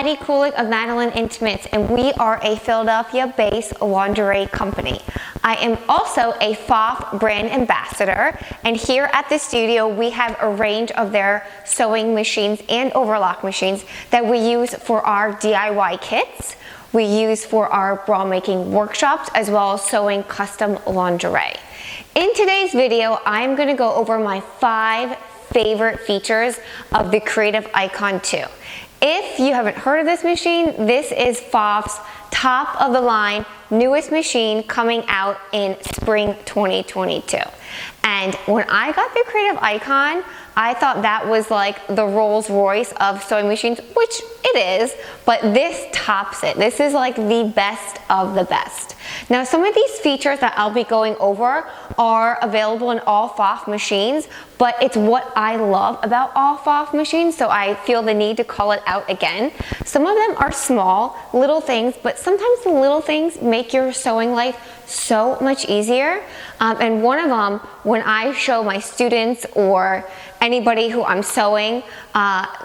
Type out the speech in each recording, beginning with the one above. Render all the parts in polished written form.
Maddie Kulik of Madeline Intimates, and we are a Philadelphia-based lingerie company. I am also a Pfaff brand ambassador, and here at the studio we have a range of their sewing machines and overlock machines that we use for our DIY kits, we use for our bra making workshops, as well as sewing custom lingerie. In today's video, I'm going to go over my 5 favorite features of the Creative Icon 2. If you haven't heard of this machine, this is Pfaff's top of the line, newest machine coming out in spring 2022. And when I got the Creative Icon, I thought that was like the Rolls Royce of sewing machines, which it is, but this tops it. This is like the best of the best. Now, some of these features that I'll be going over are available in all Pfaff machines, but it's what I love about all Pfaff machines, so I feel the need to call it out again. Some of them are small, little things, but sometimes the little things make your sewing life so much easier. And one of them, when I show my students or anybody who I'm sewing,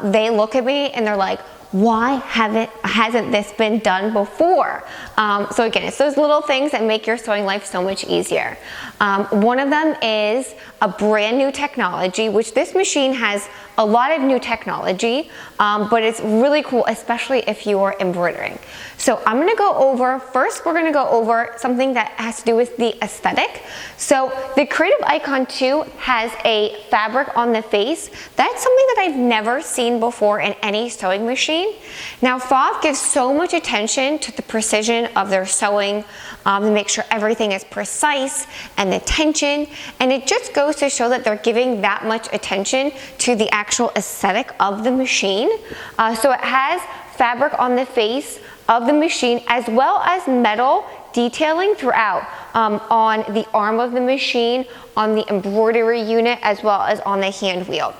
they look at me and they're like, why hasn't this been done before? So again, it's those little things that make your sewing life so much easier. One of them is a brand new technology, which this machine has a lot of new technology, but it's really cool, especially if you are embroidering. So I'm gonna go over, first we're gonna go over something that has to do with the aesthetic. So the Creative Icon 2 has a fabric on the face. That's something that I've never seen before in any sewing machine. Now, Pfaff gives so much attention to the precision of their sewing, to make sure everything is precise and the tension, and it just goes to show that they're giving that much attention to the actual aesthetic of the machine. So it has fabric on the face of the machine, as well as metal detailing throughout, on the arm of the machine, on the embroidery unit, as well as on the hand wheel.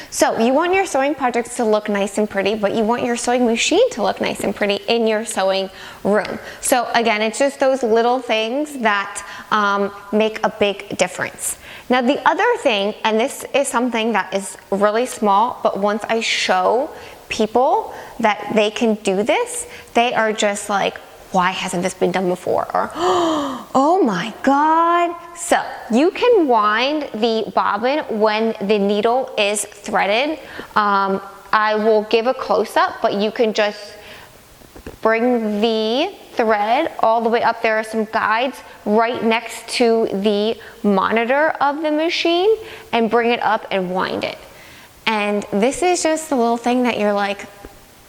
So you want your sewing projects to look nice and pretty, but you want your sewing machine to look nice and pretty in your sewing room. So again, it's just those little things that make a big difference. Now the other thing, and this is something that is really small, but once I show people that they can do this, they are just like, why hasn't this been done before? Or, oh my God. So you can wind the bobbin when the needle is threaded. I will give a close-up, but you can just bring the thread all the way up. There are some guides right next to the monitor of the machine, and bring it up and wind it. And this is just a little thing that you're like,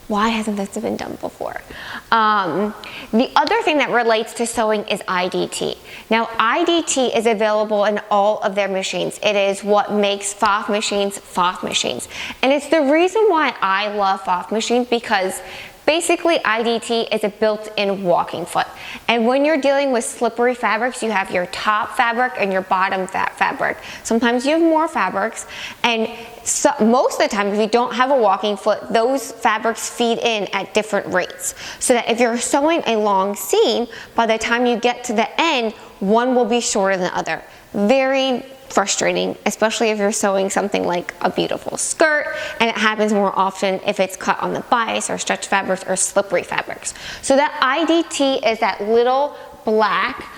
why hasn't this been done before? The other thing that relates to sewing is IDT. Now, IDT is available in all of their machines. It is what makes Pfaff machines Pfaff machines. And it's the reason why I love Pfaff machines, because basically, IDT is a built-in walking foot. And when you're dealing with slippery fabrics, you have your top fabric and your bottom fabric. Sometimes you have more fabrics, and so, most of the time, if you don't have a walking foot, those fabrics feed in at different rates. So that if you're sewing a long seam, by the time you get to the end, one will be shorter than the other. Very frustrating, especially if you're sewing something like a beautiful skirt, and it happens more often if it's cut on the bias or stretch fabrics or slippery fabrics. So that IDT is that little black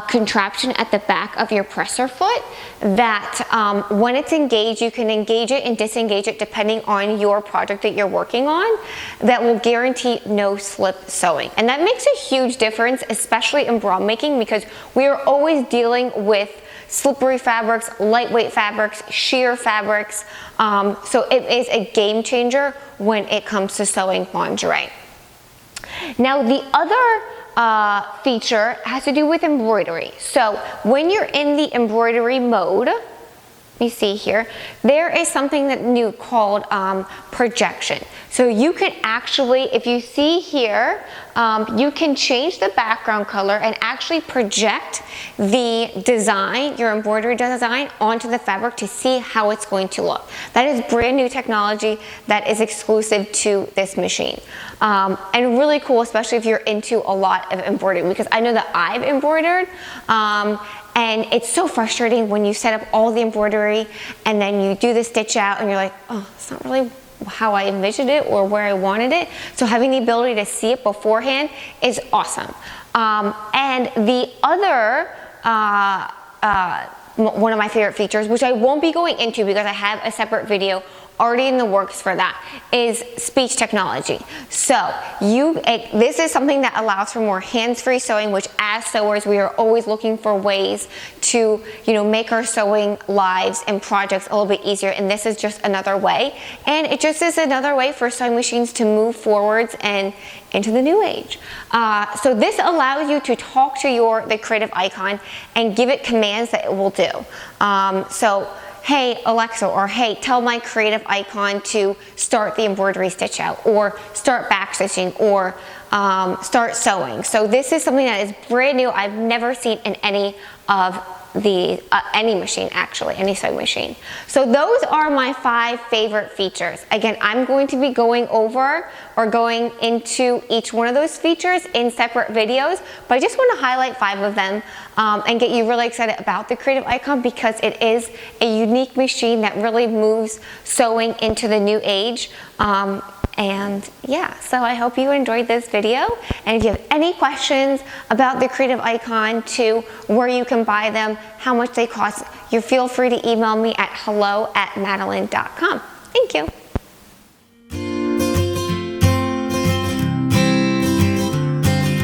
contraption at the back of your presser foot that when it's engaged, you can engage it and disengage it depending on your project that you're working on, that will guarantee no slip sewing. And that makes a huge difference, especially in bra making, because we are always dealing with slippery fabrics, lightweight fabrics, sheer fabrics. So it is a game changer when it comes to sewing lingerie. Now the other feature has to do with embroidery. So when you're in the embroidery mode, you see here, there is something that new called projection. So you can actually, if you see here, you can change the background color and actually project the design, your embroidery design, onto the fabric to see how it's going to look. That is brand new technology that is exclusive to this machine. And really cool, especially if you're into a lot of embroidery, because I know that I've embroidered, and it's so frustrating when you set up all the embroidery and then you do the stitch out and you're like, oh, it's not really how I envisioned it or where I wanted it. So having the ability to see it beforehand is awesome. And the other, one of my favorite features, which I won't be going into because I have a separate video already in the works for that, is speech technology. So this is something that allows for more hands-free sewing, which as sewers we are always looking for ways to make our sewing lives and projects a little bit easier, and this is just another way. And it just is another way for sewing machines to move forwards and into the new age. So this allows you to talk to the creative icon and give it commands that it will do. So hey Alexa, or hey, tell my creative icon to start the embroidery stitch out, or start back stitching, or start sewing. So this is something that is brand new. I've never seen in any of any machine, actually, any sewing machine. So those are my 5 favorite features. Again, I'm going to be going over or going into each one of those features in separate videos, but I just want to highlight 5 of them and get you really excited about the creative icon, because it is a unique machine that really moves sewing into the new age. And yeah, so I hope you enjoyed this video, and if you have any questions about the creative icon, to where you can buy them, how much they cost, you feel free to email me at hello@madeline.com. Thank you.